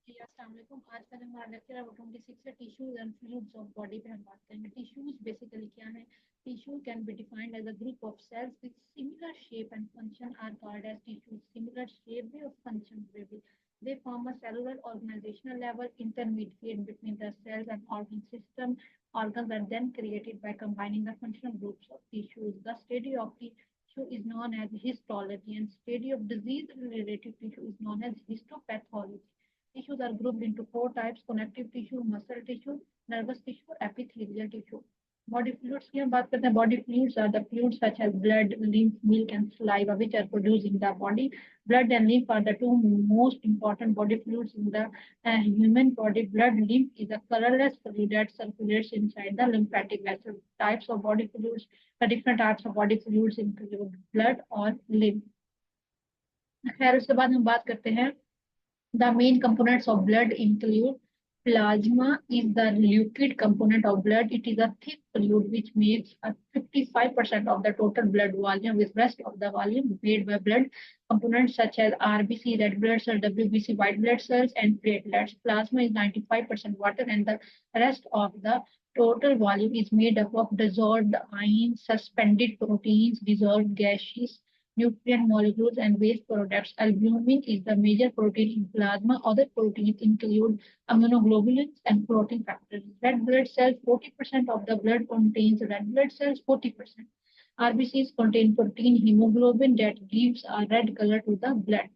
जी, अस्सलाम वालेकुम। आज का जो हमारा लेक्चर है वो 26 है, tissues and fluids of body पे हम बात करेंगे। टिश्यूज बेसिकली क्या है? Tissue can be defined as a group of cells with similar shape and function are called as tissues. Similar shape भी और फंक्शन भी। They form a cellular organizational level intermediate between the cells and organ system. Organs are then created by combining the functional groups of tissues. The study of tissue is known as histology, and study of disease-related tissue is known as histopathology. Tissues are grouped into four types: connective tissue, muscle tissue, nervous tissue, epithelial tissue. Body fluids की हम बात करते हैं. Body fluids are the fluids such as blood, lymph, milk, and saliva, which are produced in the body. Blood and lymph are the two most important body fluids in the human body. Blood lymph is a colorless fluid that circulates inside the lymphatic vessel. Types of body fluids. The different types of body fluids include blood or lymph. खैर उसके बाद हम बात करते हैं. The main components of blood include plasma is the liquid component of blood. It is a thick fluid which makes a 55% of the total blood volume, with rest of the volume made by blood components such as RBC, red blood cells, WBC, white blood cells, and platelets. Plasma is 95% water, and the rest of the total volume is made up of dissolved ions, suspended proteins, dissolved gases, nutrient molecules, and waste products. Albumin is the major protein in plasma. Other proteins include immunoglobulins and protein factors. Red blood cells, 40% of the blood contains red blood cells, 40%. RBCs contain protein hemoglobin that gives a red color to the blood.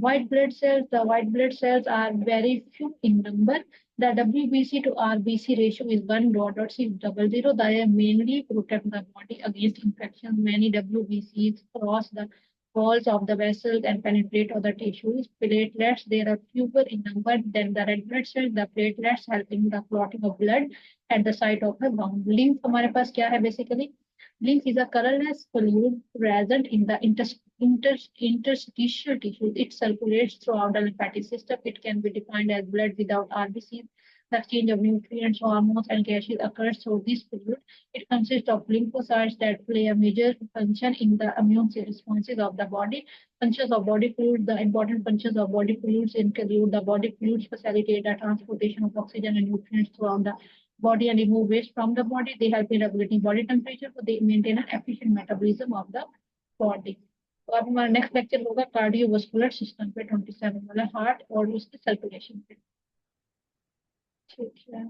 White blood cells, the white blood cells are very few in number. The WBC to RBC ratio is 1.600. They mainly protect the body against infections. Many WBCs cross the walls of the vessels and penetrate other tissues. Platelets, there are fewer in number than the red blood cells. The platelets help in the clotting of blood at the site of a wound. Lymph हमारे पास क्या है basically? Lymph is a colorless fluid present in the interstitial tissues. It circulates throughout the lymphatic system. It can be defined as blood without RBCs. The exchange of nutrients, hormones, and gases occurs through this fluid. It consists of lymphocytes that play a major function in the immune responses of the body. Functions of body fluids. The important functions of body fluids include the body fluids facilitate the transportation of oxygen and nutrients throughout the body and remove waste from the body. They help in regulating body temperature, so they maintain an efficient metabolism of the body. तो अब हमारा next lecture होगा cardiovascular system पे 27 वाला heart और उसके circulation पे. ठीक है.